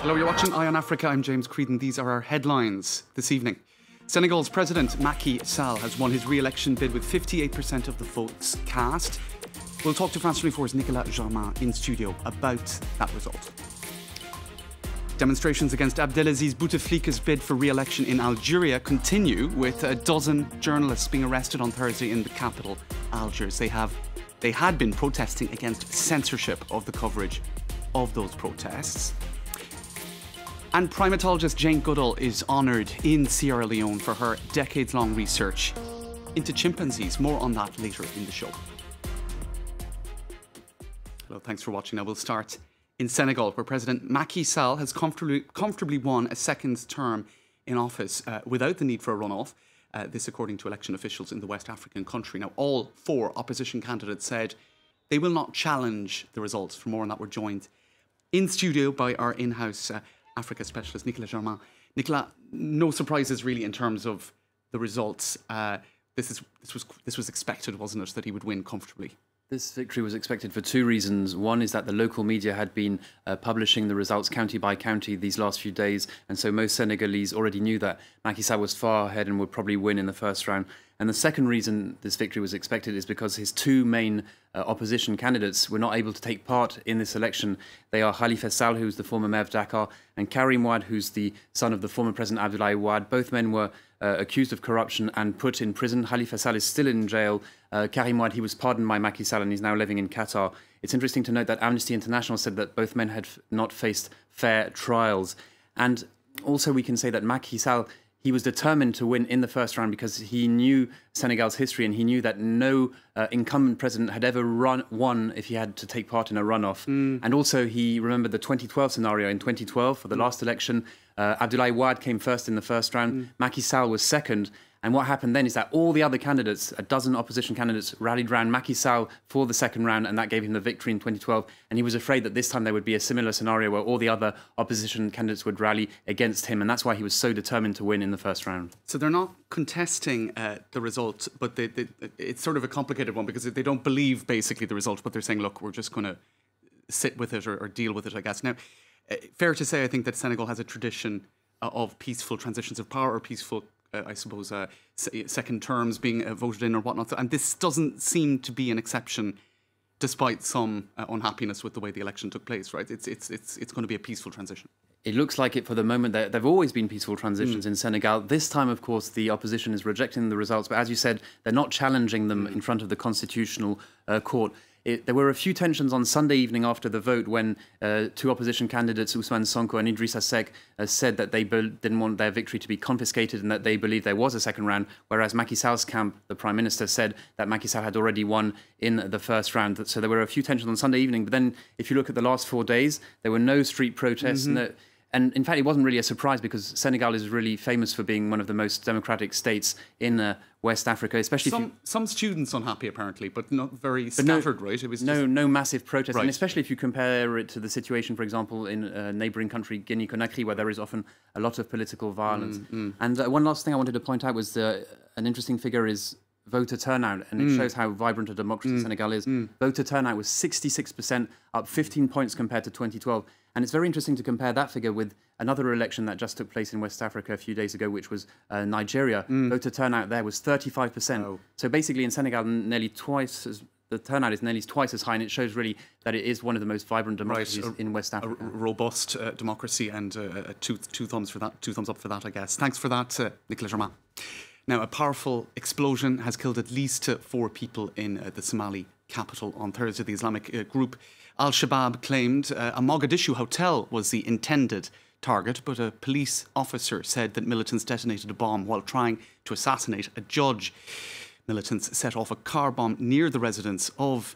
Hello, you're watching Eye on Africa. I'm James Creedon. These are our headlines this evening. Senegal's President Macky Sall has won his re-election bid with 58% of the votes cast. We'll talk to France 24's Nicolas Germain in studio about that result. Demonstrations against Abdelaziz Bouteflika's bid for re-election in Algeria continue, with a dozen journalists being arrested on Thursday in the capital, Algiers. They had been protesting against censorship of the coverage of those protests. And primatologist Jane Goodall is honoured in Sierra Leone for her decades-long research into chimpanzees. More on that later in the show. Hello, thanks for watching. Now we'll start in Senegal, where President Macky Sall has comfortably won a second term in office without the need for a runoff. This according to election officials in the West African country. Now, all four opposition candidates said they will not challenge the results. For more on that, we're joined in studio by our in-house Africa specialist, Nicolas Germain. Nicolas, no surprises really in terms of the results. This was expected, wasn't it, that he would win comfortably? This victory was expected for two reasons. One is that the local media had been publishing the results county by county these last few days, and so most Senegalese already knew that Macky Sall was far ahead and would probably win in the first round. And the second reason this victory was expected is because his two main opposition candidates were not able to take part in this election. They are Kahlifa Sall, who's the former mayor of Dakar, and Karim Wade, who's the son of the former President Abdoulaye Wade. Both men were accused of corruption and put in prison. Kahlifa Sall is still in jail. Karim Wade, he was pardoned by Macky Sall and he's now living in Qatar. It's interesting to note that Amnesty International said that both men had not faced fair trials. And also we can say that Macky Sall, he was determined to win in the first round because he knew Senegal's history and he knew that no incumbent president had ever won if he had to take part in a runoff. And also he remembered the 2012 scenario. In 2012, for the last election, Abdoulaye Wade came first in the first round. Macky Sall was second. And what happened then is that all the other candidates, a dozen opposition candidates, rallied round Macky Sall for the second round, and that gave him the victory in 2012. And he was afraid that this time there would be a similar scenario where all the other opposition candidates would rally against him. And that's why he was so determined to win in the first round. So they're not contesting the result, but it's sort of a complicated one because they don't believe basically the result, but they're saying, look, we're just going to sit with it or deal with it, I guess. Now, fair to say, I think that Senegal has a tradition of peaceful transitions of power or peaceful I suppose, second terms being voted in or whatnot. And this doesn't seem to be an exception, despite some unhappiness with the way the election took place, right? It's going to be a peaceful transition. It looks like it for the moment. There have always been peaceful transitions in Senegal. This time, of course, the opposition is rejecting the results. But as you said, they're not challenging them in front of the Constitutional Court. There were a few tensions on Sunday evening after the vote when two opposition candidates, Ousmane Sonko and Idrissa Seck, said that they didn't want their victory to be confiscated and that they believed there was a second round, whereas Macky Sall's camp, the Prime Minister, said that Macky Sall had already won in the first round. So there were a few tensions on Sunday evening. But then if you look at the last 4 days, there were no street protests. And in fact, it wasn't really a surprise because Senegal is really famous for being one of the most democratic states in West Africa, especially some students unhappy apparently, but not very scattered, right? It was no massive protest, right. And especially if you compare it to the situation, for example, in a neighbouring country, Guinea-Conakry, where there is often a lot of political violence. And one last thing I wanted to point out was an interesting figure is voter turnout, and it shows how vibrant a democracy Senegal is. Voter turnout was 66%, up 15 points compared to 2012. And it's very interesting to compare that figure with another election that just took place in West Africa a few days ago, which was Nigeria. Voter turnout there was 35%. Oh. So basically in Senegal, the turnout is nearly twice as high, and it shows really that it is one of the most vibrant democracies in West Africa. A robust democracy, and two thumbs up for that, I guess. Thanks for that, Nicolas Germain. Now, a powerful explosion has killed at least 4 people in the Somali capital on Thursday. The Islamic group Al-Shabaab claimed a Mogadishu hotel was the intended target, but a police officer said that militants detonated a bomb while trying to assassinate a judge. Militants set off a car bomb near the residence of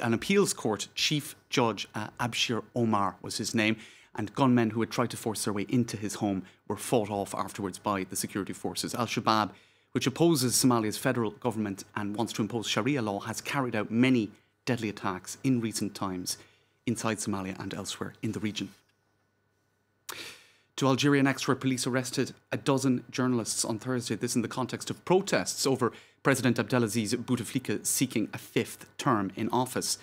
an appeals court chief judge. Abshir Omar was his name, and gunmen who had tried to force their way into his home were fought off afterwards by the security forces. Al-Shabaab, which opposes Somalia's federal government and wants to impose Sharia law, has carried out many deadly attacks in recent times inside Somalia and elsewhere in the region. To Algeria next, where police arrested a dozen journalists on Thursday. This in the context of protests over President Abdelaziz Bouteflika seeking a 5th term in office.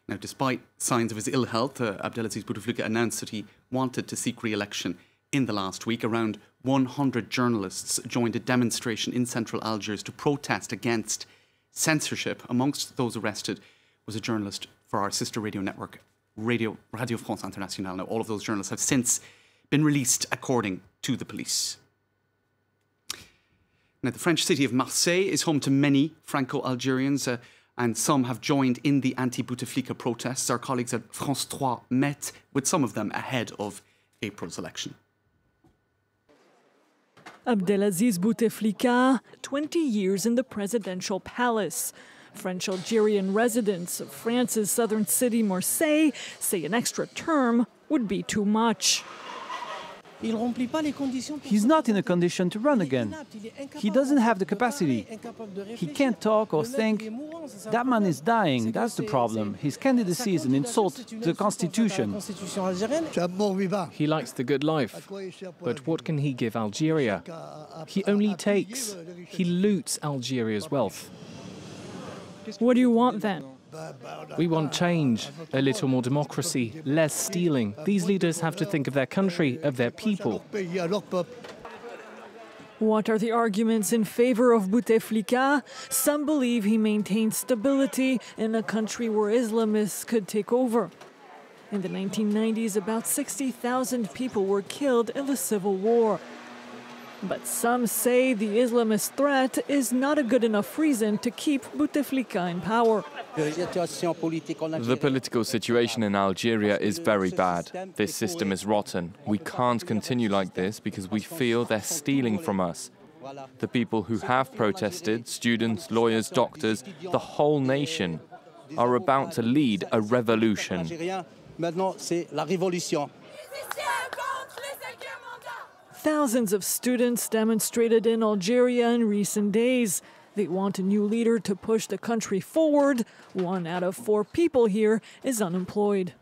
Now, despite signs of his ill health, Abdelaziz Bouteflika announced that he wanted to seek re-election in the last week. Around 100 journalists joined a demonstration in central Algiers to protest against censorship. Amongst those arrested was a journalist for our sister radio network, Radio France Internationale. Now, all of those journalists have since been released according to the police. Now, the French city of Marseille is home to many Franco-Algerians, and some have joined in the anti-Bouteflika protests. Our colleagues at France 3 met with some of them ahead of April's election. Abdelaziz Bouteflika, 20 years in the presidential palace. French Algerian residents of France's southern city, Marseille, say an extra term would be too much. He's not in a condition to run again. He doesn't have the capacity. He can't talk or think. That man is dying, that's the problem. His candidacy is an insult to the constitution. He likes the good life, but what can he give Algeria? He only takes. He loots Algeria's wealth. What do you want then? We want change, a little more democracy, less stealing. These leaders have to think of their country, of their people. What are the arguments in favor of Bouteflika? Some believe he maintains stability in a country where Islamists could take over. In the 1990s, about 60,000 people were killed in the civil war. But some say the Islamist threat is not a good enough reason to keep Bouteflika in power. The political situation in Algeria is very bad. This system is rotten. We can't continue like this because we feel they're stealing from us. The people who have protested, students, lawyers, doctors, the whole nation, are about to lead a revolution. Thousands of students demonstrated in Algeria in recent days. They want a new leader to push the country forward. 1 out of 4 people here is unemployed.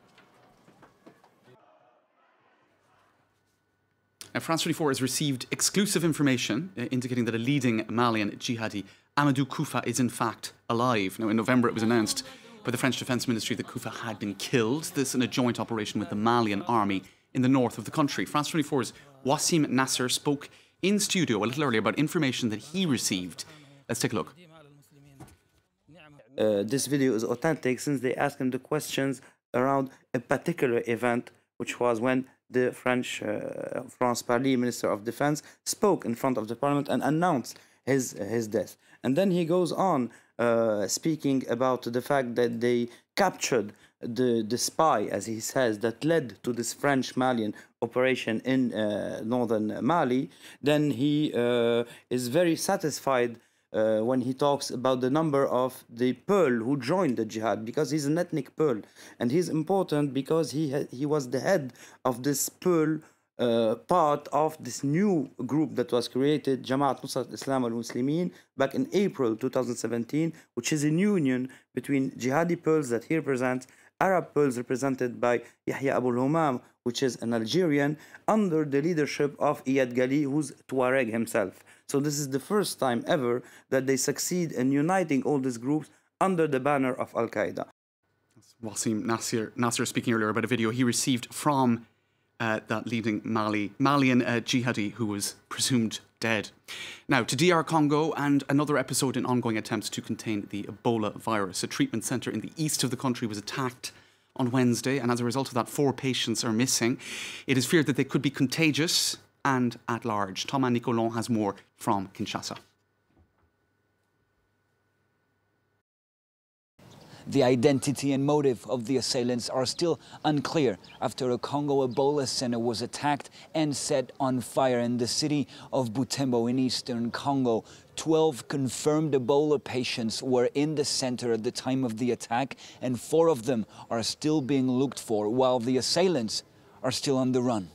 Now, France 24 has received exclusive information indicating that a leading Malian jihadi, Amadou Koufa, is in fact alive. Now, in November it was announced by the French Defence Ministry that Koufa had been killed. This in a joint operation with the Malian army in the north of the country. France 24's Wassim Nasser spoke in studio a little earlier about information that he received. Let's take a look. This video is authentic since they asked him the questions around a particular event, which was when the French France Parly Minister of Defense spoke in front of the parliament and announced his death. And then he goes on speaking about the fact that they captured the spy, as he says, that led to this French-Malian operation in northern Mali. Then he is very satisfied when he talks about the number of the Pearl who joined the jihad, because he's an ethnic Pearl, and he's important because he was the head of this Pearl part of this new group that was created, Jamaat Nusrat Islam al-Muslimin, back in April 2017, which is a union between jihadi Pearls that he represents, Arab Pearls represented by Yahya Abul Humam, which is an Algerian, under the leadership of Iyad Ghali, who's Tuareg himself. So this is the first time ever that they succeed in uniting all these groups under the banner of Al-Qaeda. Wassim Nasser speaking earlier about a video he received from that leading Malian jihadi who was presumed dead. Now to DR Congo and another episode in ongoing attempts to contain the Ebola virus. A treatment centre in the east of the country was attacked on Wednesday, and as a result of that, 4 patients are missing. It is feared that they could be contagious and at large. Thomas Nicolas has more from Kinshasa. The identity and motive of the assailants are still unclear after a Congo Ebola center was attacked and set on fire in the city of Butembo in eastern Congo. 12 confirmed Ebola patients were in the center at the time of the attack, and 4 of them are still being looked for, while the assailants are still on the run.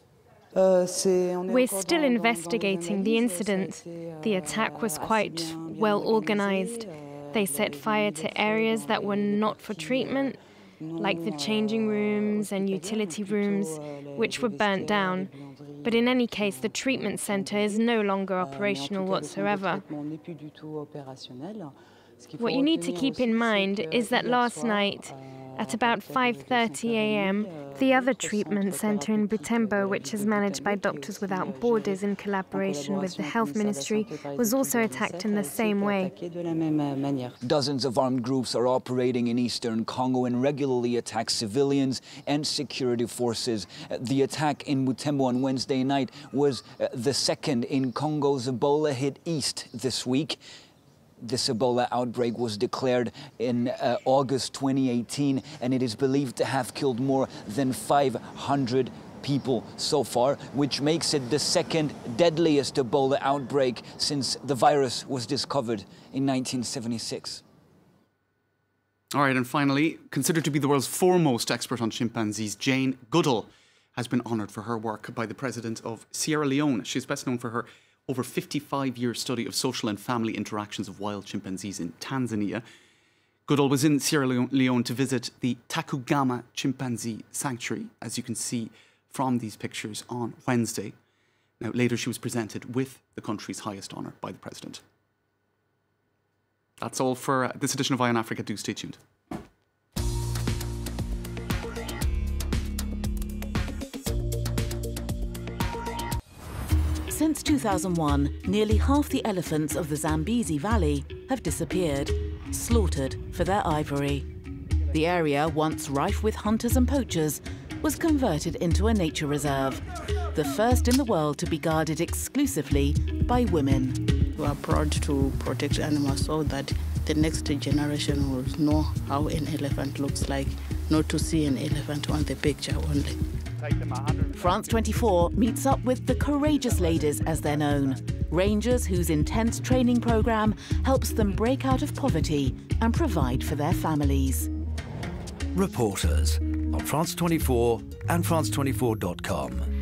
We're still investigating the incident. The attack was quite well organized. They set fire to areas that were not for treatment, like the changing rooms and utility rooms, which were burnt down. But in any case, the treatment center is no longer operational whatsoever. What you need to keep in mind is that last night, At about 5:30 a.m., the other treatment centre in Butembo, which is managed by Doctors Without Borders in collaboration with the Health Ministry, was also attacked in the same way. Dozens of armed groups are operating in eastern Congo and regularly attack civilians and security forces. The attack in Butembo on Wednesday night was the second in Congo's Ebola hit east this week. This Ebola outbreak was declared in August 2018, and it is believed to have killed more than 500 people so far, which makes it the second deadliest Ebola outbreak since the virus was discovered in 1976. All right, and finally, considered to be the world's foremost expert on chimpanzees, Jane Goodall has been honoured for her work by the president of Sierra Leone. She's best known for her over 55-year study of social and family interactions of wild chimpanzees in Tanzania. Goodall was in Sierra Leone to visit the Takugama Chimpanzee Sanctuary, as you can see from these pictures, on Wednesday. Now, later she was presented with the country's highest honour by the president. That's all for this edition of Eye on Africa. Do stay tuned. Since 2001, nearly half the elephants of the Zambezi Valley have disappeared, slaughtered for their ivory. The area, once rife with hunters and poachers, was converted into a nature reserve, the first in the world to be guarded exclusively by women. We are proud to protect animals so that the next generation will know how an elephant looks like, not to see an elephant on the picture only. France 24 meets up with the courageous ladies, as they're known, rangers whose intense training program helps them break out of poverty and provide for their families. Reporters on France 24 and France24.com.